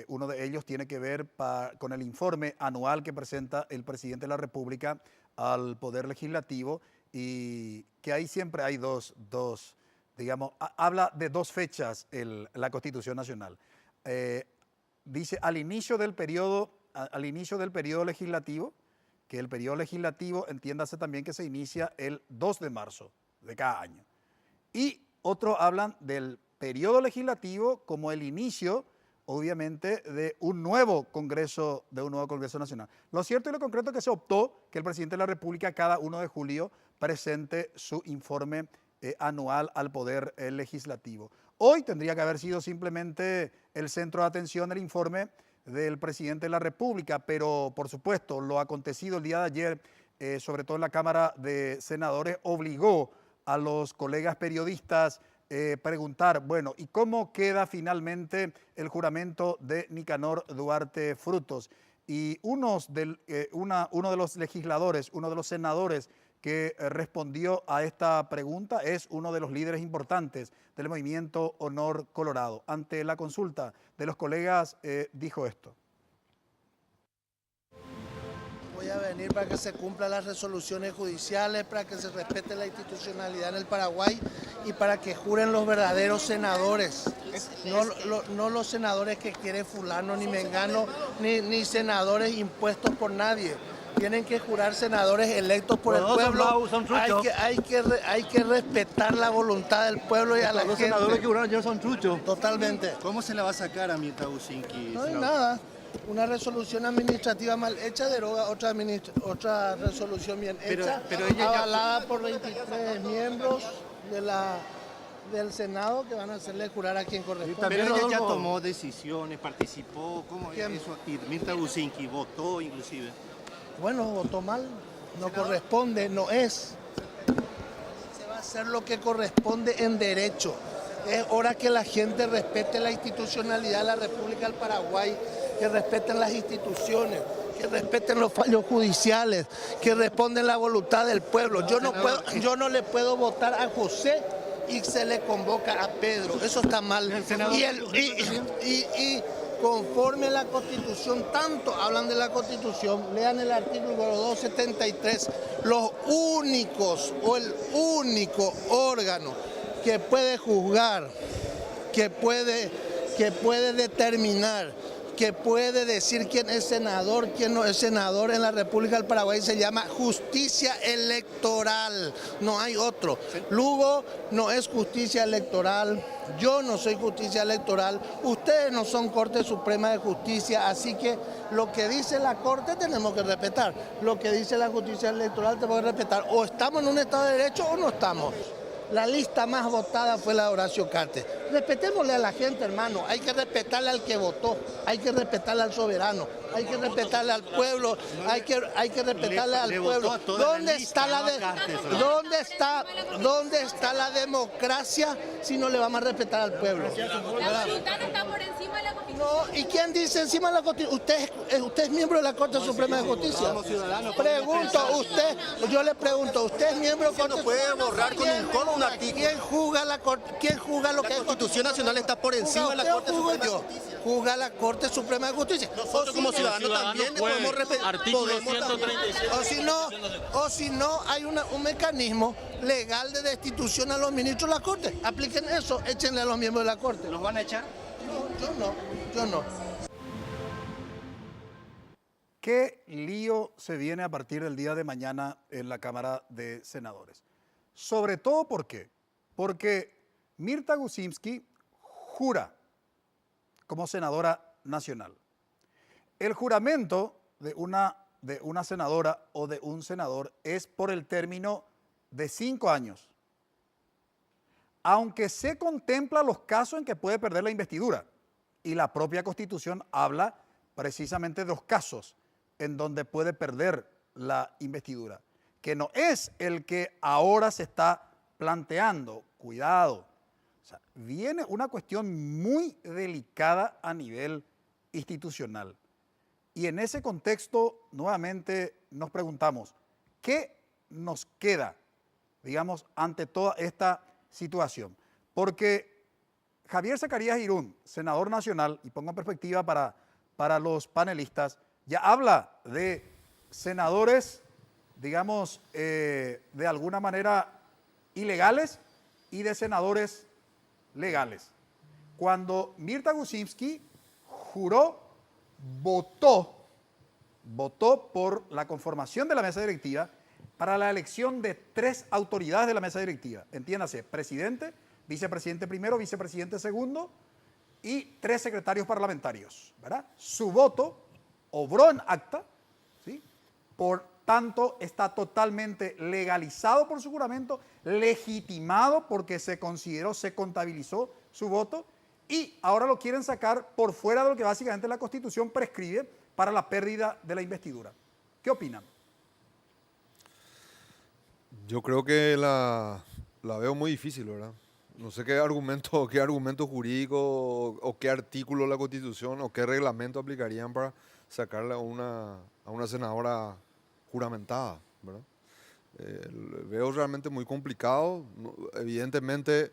S2: Uno de ellos tiene que ver con el informe anual que presenta el presidente de la República al Poder Legislativo y que ahí siempre hay digamos, habla de dos fechas la Constitución Nacional. Dice al inicio del periodo legislativo, que el periodo legislativo entiéndase también que se inicia el 2 de marzo de cada año. Y otros hablan del periodo legislativo como el inicio, obviamente, de un nuevo Congreso Nacional. Lo cierto y lo concreto es que se optó que el presidente de la República cada 1 de julio presente su informe anual al Poder Legislativo. Hoy tendría que haber sido simplemente el centro de atención el informe del presidente de la República, pero por supuesto lo acontecido el día de ayer, sobre todo en la Cámara de Senadores, obligó a los colegas periodistas preguntar, bueno, ¿y cómo queda finalmente el juramento de Nicanor Duarte Frutos? Y uno de los legisladores, uno de los senadores que respondió a esta pregunta es uno de los líderes importantes del movimiento Honor Colorado. Ante la consulta de los colegas, dijo esto.
S11: Voy a venir para que se cumplan las resoluciones judiciales, para que se respete la institucionalidad en el Paraguay y para que juren los verdaderos senadores, no los senadores que quiere fulano ni mengano, ni senadores impuestos por nadie. Tienen que jurar senadores electos por el pueblo. Hay que respetar la voluntad del pueblo y a la gente.
S12: Los senadores que juraron ya son truchos.
S11: Totalmente.
S12: ¿Cómo se le va a sacar a Mirta Usinki?
S11: No hay nada. Una resolución administrativa mal hecha deroga otra resolución bien hecha,
S12: pero ella
S11: avalada por 23 miembros del Senado que van a hacerle jurar a quien
S12: Y
S11: corresponde.
S12: también
S11: Pero,
S12: ella ya
S11: Rodolfo,
S12: tomó decisiones, participó, ¿cómo es
S11: ¿Quién?
S12: eso? Y Mirta Bucinki votó inclusive.
S11: bueno, votó mal, no corresponde, no es. Se va a hacer lo que corresponde en derecho. Es hora que la gente respete la institucionalidad de la República del Paraguay, que respeten las instituciones, que respeten los fallos judiciales, que responden la voluntad del pueblo. Yo no le puedo votar a José y se le convoca a Pedro. Eso está mal. Y conforme a la Constitución, tanto hablan de la Constitución, lean el artículo 273, los únicos o el único órgano que puede juzgar, que puede determinar, que puede decir quién es senador, quién no es senador en la República del Paraguay se llama justicia electoral, no hay otro. Lugo no es justicia electoral, yo no soy justicia electoral, ustedes no son Corte Suprema de Justicia, así que lo que dice la Corte tenemos que respetar, lo que dice la justicia electoral tenemos que respetar, o estamos en un Estado de Derecho o no estamos. La lista más votada fue la de Horacio Cartes. Respetémosle a la gente, hermano. Hay que respetarle al que votó, hay que respetarle al soberano, hay que respetarle al pueblo, hay que respetarle al pueblo. ¿Dónde está la democracia si no le vamos a respetar al pueblo?
S9: La voluntad está por encima de la Constitución.
S11: No, ¿y quién dice encima de la Constitución? Usted es miembro de la Corte Suprema de Justicia. Yo le pregunto, ¿usted es miembro de la Corte Suprema?
S12: puede borrar con un codo un artículo.
S11: ¿Quién juzga la Corte? ¿Quién juzga lo que es
S12: La Constitución Nacional está por encima de la Corte Suprema de Justicia.
S11: Juzga la Corte Suprema de Justicia.
S12: Nosotros como ciudadanos también podemos respetar.
S5: Artículo 137.
S11: O si no, hay un mecanismo legal de destitución a los ministros de la Corte. Apliquen eso, échenle a los miembros de la Corte.
S12: ¿Los van a echar?
S11: No, yo no.
S2: ¿Qué lío se viene a partir del día de mañana en la Cámara de Senadores? Sobre todo, ¿por qué? Porque Mirta Gusinski jura como senadora nacional. El juramento de una senadora o de un senador es por el término de 5 años, aunque se contempla los casos en que puede perder la investidura. Y la propia Constitución habla precisamente de los casos en donde puede perder la investidura, que no es el que ahora se está planteando. Cuidado. O sea, viene una cuestión muy delicada a nivel institucional. Y en ese contexto, nuevamente nos preguntamos, ¿qué nos queda, digamos, ante toda esta situación? Porque Javier Zacarías Irún, senador nacional, y pongo en perspectiva para los panelistas, ya habla de senadores, digamos, de alguna manera ilegales y de senadores legales. Cuando Mirta Gusinski juró, votó por la conformación de la mesa directiva para la elección de 3 autoridades de la mesa directiva. Entiéndase, presidente, vicepresidente primero, vicepresidente segundo y 3 secretarios parlamentarios, ¿verdad? Su voto obró en acta, ¿sí? Por tanto, está totalmente legalizado por su juramento, legitimado porque se consideró, se contabilizó su voto y ahora lo quieren sacar por fuera de lo que básicamente la Constitución prescribe para la pérdida de la investidura. ¿Qué opinan?
S4: Yo creo que la veo muy difícil, ¿verdad? No sé qué argumento jurídico o qué artículo de la Constitución o qué reglamento aplicarían para sacarle a una senadora juramentada, ¿verdad? Veo realmente muy complicado. Evidentemente,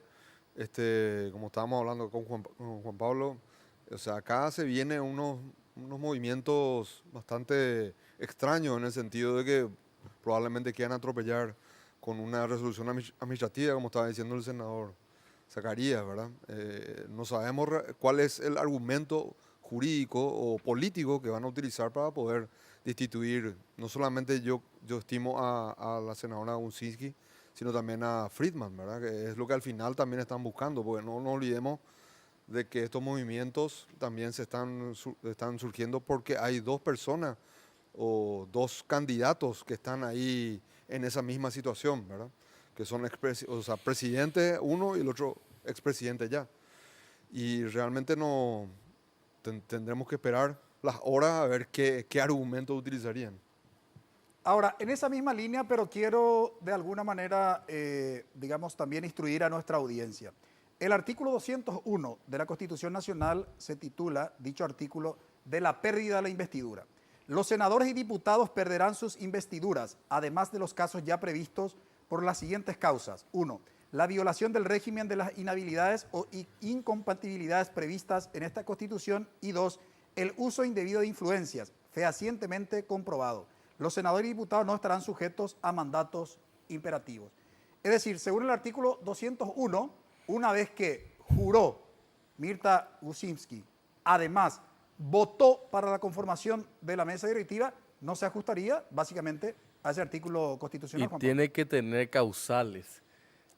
S4: como estábamos hablando con Juan Pablo, o sea, acá se vienen unos movimientos bastante extraños en el sentido de que probablemente quieran atropellar con una resolución administrativa, como estaba diciendo el senador Zacarías, ¿verdad? No sabemos cuál es el argumento jurídico o político que van a utilizar para poder destituir, no solamente yo estimo a la senadora Gusinski, sino también a Friedman, ¿verdad? Que es lo que al final también están buscando, porque no nos olvidemos de que estos movimientos también están surgiendo porque hay 2 personas o 2 candidatos que están ahí en esa misma situación, ¿verdad? Que son presidente uno y el otro expresidente ya. Y realmente no tendremos que esperar las horas a ver qué argumentos utilizarían.
S2: Ahora, en esa misma línea, pero quiero de alguna manera, digamos, también instruir a nuestra audiencia. El artículo 201 de la Constitución Nacional se titula, dicho artículo, de la pérdida de la investidura. Los senadores y diputados perderán sus investiduras, además de los casos ya previstos por las siguientes causas. 1. La violación del régimen de las inhabilidades o incompatibilidades previstas en esta Constitución. Y 2. El uso indebido de influencias, fehacientemente comprobado. Los senadores y diputados no estarán sujetos a mandatos imperativos. Es decir, según el artículo 201, una vez que juró Mirta Gusinski, además votó para la conformación de la mesa directiva, no se ajustaría básicamente a ese artículo constitucional.
S5: Y tiene que tener causales.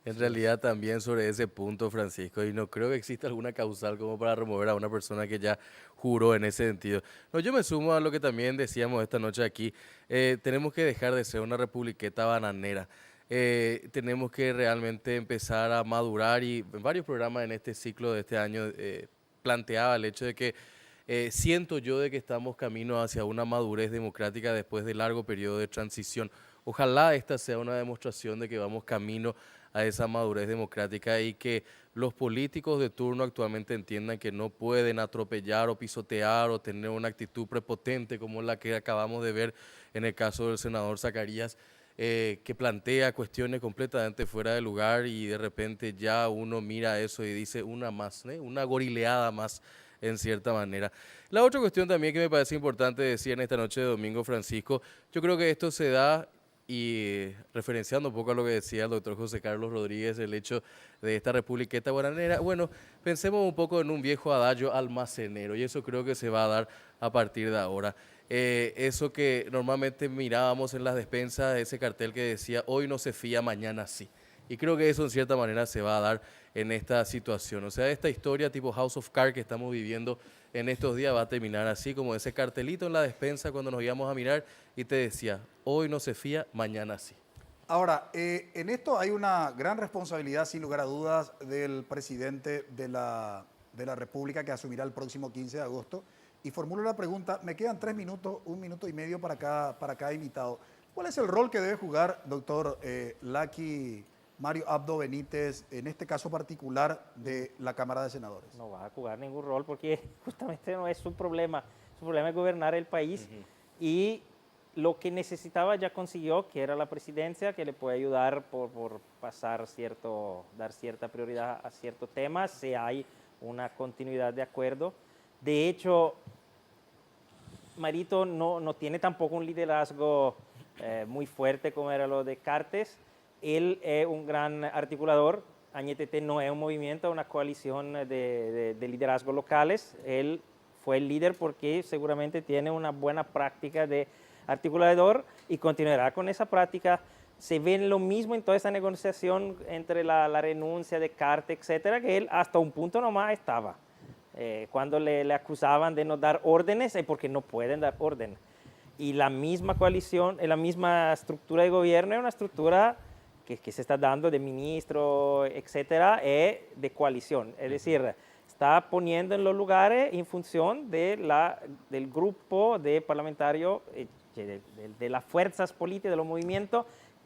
S5: En realidad también sobre ese punto, Francisco, y no creo que exista alguna causal como para remover a una persona que ya juró en ese sentido. No, yo me sumo a lo que también decíamos esta noche aquí. Tenemos que dejar de ser una republiqueta bananera. Tenemos que realmente empezar a madurar, y en varios programas en este ciclo de este año planteaba el hecho de que siento yo de que estamos camino hacia una madurez democrática después de largo periodo de transición. Ojalá esta sea una demostración de que vamos camino a esa madurez democrática y que los políticos de turno actualmente entiendan que no pueden atropellar o pisotear o tener una actitud prepotente como la que acabamos de ver en el caso del senador Zacarías, que plantea cuestiones completamente fuera de lugar y de repente ya uno mira eso y dice una más, una gorileada más en cierta manera. La otra cuestión también que me parece importante decir en esta noche de domingo, Francisco, yo creo que esto se da, y referenciando un poco a lo que decía el doctor José Carlos Rodríguez, el hecho de esta republiqueta bananera, bueno, pensemos un poco en un viejo adagio almacenero, y eso creo que se va a dar a partir de ahora. Eso que normalmente mirábamos en las despensas, ese cartel que decía, hoy no se fía, mañana sí. Y creo que eso en cierta manera se va a dar en esta situación. O sea, esta historia tipo House of Cards que estamos viviendo en estos días va a terminar así, como ese cartelito en la despensa cuando nos íbamos a mirar y te decía, hoy no se fía, mañana sí.
S2: Ahora, en esto hay una gran responsabilidad, sin lugar a dudas, del presidente de la República, que asumirá el próximo 15 de agosto. Y formulo la pregunta, me quedan 3 minutos, 1 minuto y medio para cada invitado. ¿Cuál es el rol que debe jugar, doctor Lucky Mario Abdo Benítez, en este caso particular de la Cámara de Senadores?
S3: No va a jugar ningún rol porque justamente no es su problema es gobernar el país. Y lo que necesitaba ya consiguió, que era la presidencia, que le puede ayudar por dar cierta prioridad a ciertos temas, si hay una continuidad de acuerdo. De hecho, Marito no tiene tampoco un liderazgo muy fuerte como era lo de Cartes. Él es un gran articulador. Añetete no es un movimiento, una coalición de liderazgos locales. Él fue el líder porque seguramente tiene una buena práctica de articulador y continuará con esa práctica. Se ve lo mismo en toda esa negociación entre la renuncia de Cartes, etcétera, que él hasta un punto nomás estaba. Cuando le acusaban de no dar órdenes, es porque no pueden dar orden. Y la misma coalición, la misma estructura de gobierno es una estructura que se está dando de ministro, etcétera, de coalición. Es decir, está poniendo en los lugares en función del grupo de parlamentarios, de las fuerzas políticas, de los movimientos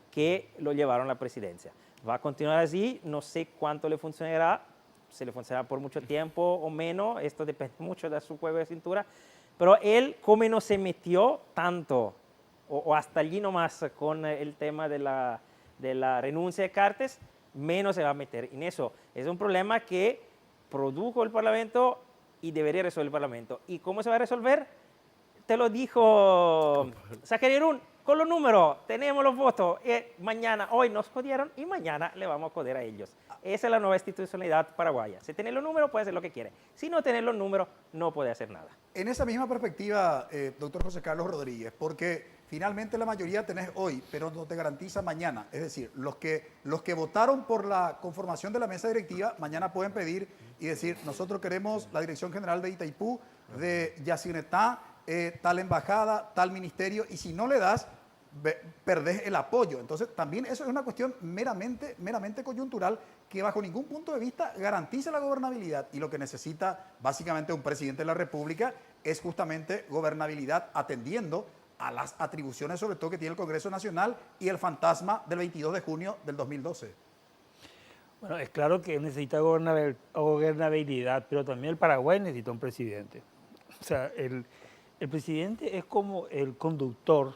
S3: que lo llevaron a la presidencia. Va a continuar así, no sé cuánto le funcionará, si le funcionará por mucho tiempo o menos, esto depende mucho de su juego de cintura, pero él, como no se metió tanto, o hasta allí nomás con el tema de la renuncia de Cartes, menos se va a meter en eso. Es un problema que produjo el Parlamento y debería resolver el Parlamento. ¿Y cómo se va a resolver? Te lo dijo Zacarías Erún, con los números, tenemos los votos, hoy nos jodieron y mañana le vamos a joder a ellos. Esa es la nueva institucionalidad paraguaya. Si tiene los números, puede hacer lo que quiere. Si no tiene los números, no puede hacer nada.
S2: En esa misma perspectiva, doctor José Carlos Rodríguez, porque finalmente la mayoría tenés hoy, pero no te garantiza mañana. Es decir, los que votaron por la conformación de la mesa directiva, mañana pueden pedir y decir, nosotros queremos la Dirección General de Itaipú, de Yacyretá, tal embajada, tal ministerio, y si no le das, perdés el apoyo. Entonces, también eso es una cuestión meramente coyuntural que bajo ningún punto de vista garantiza la gobernabilidad. Y lo que necesita básicamente un presidente de la República es justamente gobernabilidad atendiendo a las atribuciones, sobre todo que tiene el Congreso Nacional y el fantasma del 22 de junio del 2012.
S6: Bueno, es claro que necesita gobernabilidad, pero también el Paraguay necesita un presidente. O sea, el presidente es como el conductor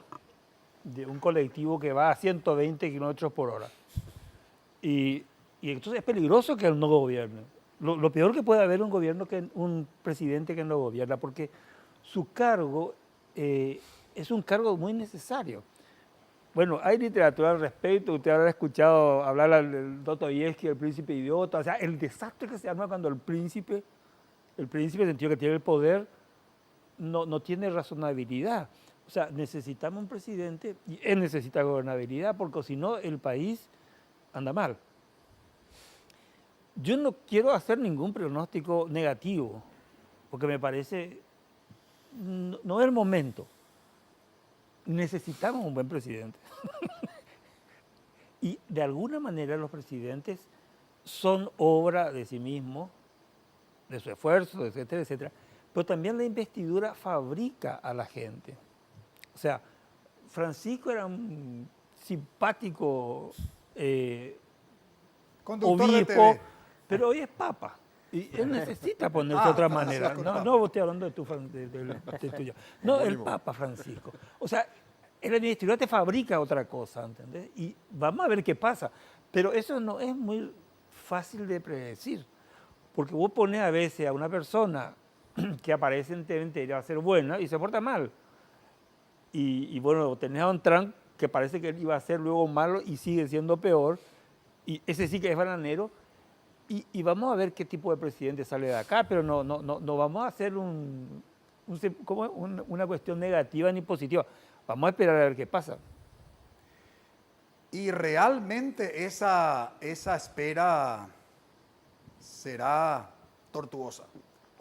S6: de un colectivo que va a 120 kilómetros por hora. Y entonces es peligroso que él no gobierne. Lo peor que puede haber un presidente que no gobierna, porque su cargo es un cargo muy necesario. Bueno, hay literatura al respecto, usted habrá escuchado hablar del Dostoyevski, el príncipe idiota, o sea, el desastre que se arma cuando el príncipe en el sentido que tiene el poder, no tiene razonabilidad. O sea, necesitamos un presidente y él necesita gobernabilidad, porque si no el país anda mal. Yo no quiero hacer ningún pronóstico negativo, porque me parece, no es el momento. Necesitamos un buen presidente. Y de alguna manera los presidentes son obra de sí mismos, de su esfuerzo, etcétera, etcétera. Pero también la investidura fabrica a la gente. O sea, Francisco era un simpático
S2: conductor
S6: obispo,
S2: de TV.
S6: pero hoy es papa. Y él necesita ponerse de otra manera. No estoy hablando de tuyo. No, el Papa Francisco. O sea, el investidura te fabrica otra cosa, ¿entendés? Y vamos a ver qué pasa. Pero eso no es muy fácil de predecir. Porque vos pones a veces a una persona que aparentemente iba a ser buena y se porta mal. Y bueno, tenés a Don Trump que parece que él iba a ser luego malo y sigue siendo peor. Y ese sí que es bananero. Y vamos a ver qué tipo de presidente sale de acá, pero no vamos a hacer una cuestión negativa ni positiva. Vamos a esperar a ver qué pasa.
S2: Y realmente esa espera será tortuosa.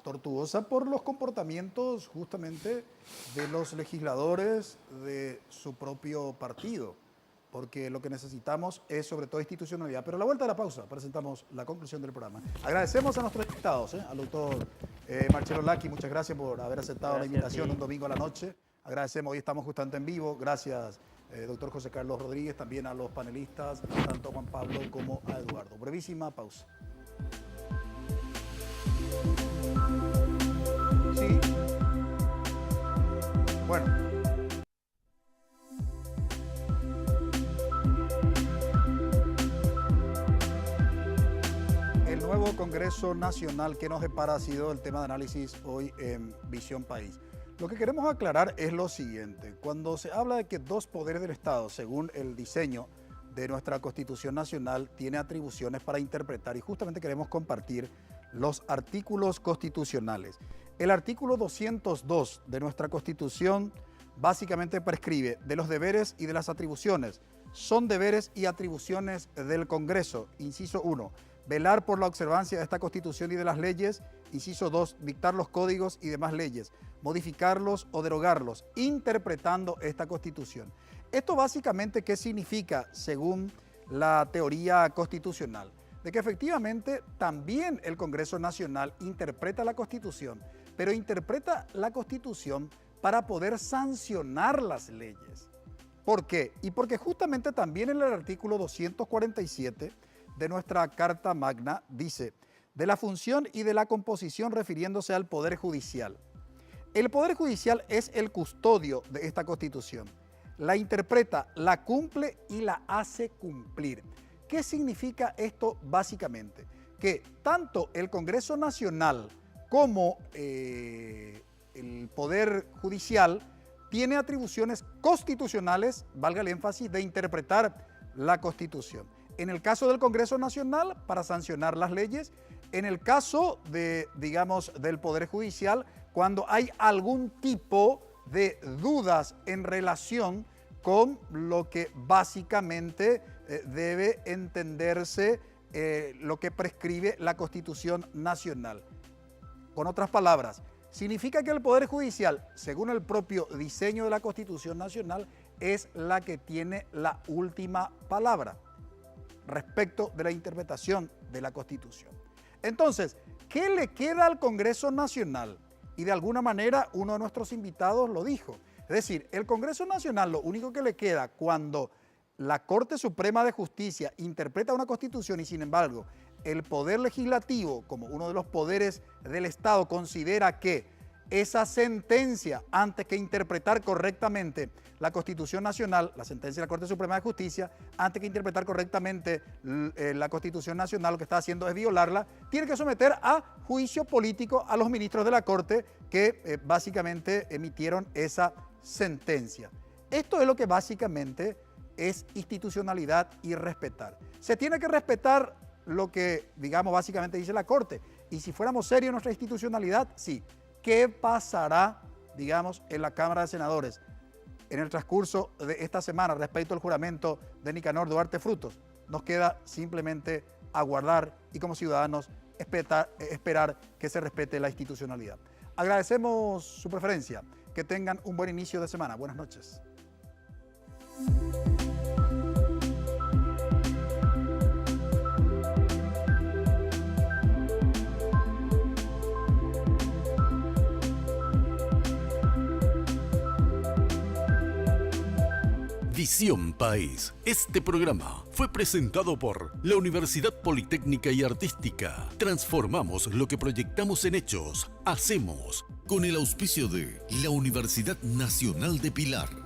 S2: Tortuosa por los comportamientos justamente de los legisladores de su propio partido. Porque lo que necesitamos es sobre todo institucionalidad. Pero a la vuelta de la pausa presentamos la conclusión del programa. Agradecemos a nuestros invitados, al doctor Marcelo Lacchi, muchas gracias por haber aceptado la invitación un domingo a la noche. Agradecemos, hoy estamos justamente en vivo. Gracias, doctor José Carlos Rodríguez, también a los panelistas, tanto a Juan Pablo como a Eduardo. Brevísima pausa. Sí. Bueno. El nuevo Congreso Nacional que nos depara ha sido el tema de análisis hoy en Visión País. Lo que queremos aclarar es lo siguiente. Cuando se habla de que dos poderes del Estado, según el diseño de nuestra Constitución Nacional, tiene atribuciones para interpretar, y justamente queremos compartir los artículos constitucionales. El artículo 202 de nuestra Constitución básicamente prescribe de los deberes y de las atribuciones. Son deberes y atribuciones del Congreso. Inciso 1. Velar por la observancia de esta Constitución y de las leyes. Inciso 2. Dictar los códigos y demás leyes. Modificarlos o derogarlos, interpretando esta Constitución. Esto básicamente, ¿qué significa según la teoría constitucional? De que efectivamente también el Congreso Nacional interpreta la Constitución, pero interpreta la Constitución para poder sancionar las leyes. ¿Por qué? Y porque justamente también en el artículo 247 de nuestra Carta Magna dice, de la función y de la composición refiriéndose al Poder Judicial. El Poder Judicial es el custodio de esta Constitución. La interpreta, la cumple y la hace cumplir. ¿Qué significa esto básicamente? Que tanto el Congreso Nacional como el Poder Judicial tiene atribuciones constitucionales, valga el énfasis, de interpretar la Constitución. En el caso del Congreso Nacional, para sancionar las leyes. En el caso de, del Poder Judicial, cuando hay algún tipo de dudas en relación con lo que básicamente debe entenderse lo que prescribe la Constitución Nacional. Con otras palabras, significa que el Poder Judicial, según el propio diseño de la Constitución Nacional, es la que tiene la última palabra respecto de la interpretación de la Constitución. Entonces, ¿qué le queda al Congreso Nacional? Y de alguna manera uno de nuestros invitados lo dijo. Es decir, el Congreso Nacional lo único que le queda cuando la Corte Suprema de Justicia interpreta una Constitución y sin embargo el Poder Legislativo, como uno de los poderes del Estado, considera que esa sentencia, antes que interpretar correctamente la Constitución Nacional, la sentencia de la Corte Suprema de Justicia, antes que interpretar correctamente la Constitución Nacional, lo que está haciendo es violarla, tiene que someter a juicio político a los ministros de la Corte que básicamente emitieron esa sentencia. Esto es lo que básicamente es institucionalidad y respetar. Se tiene que respetar lo que, digamos, básicamente dice la Corte. Y si fuéramos serios en nuestra institucionalidad, sí. ¿Qué pasará, digamos, en la Cámara de Senadores en el transcurso de esta semana respecto al juramento de Nicanor Duarte Frutos? Nos queda simplemente aguardar y como ciudadanos esperar que se respete la institucionalidad. Agradecemos su preferencia. Que tengan un buen inicio de semana. Buenas noches.
S1: Visión País. Este programa fue presentado por la Universidad Politécnica y Artística. Transformamos lo que proyectamos en hechos. Hacemos. Con el auspicio de la Universidad Nacional de Pilar.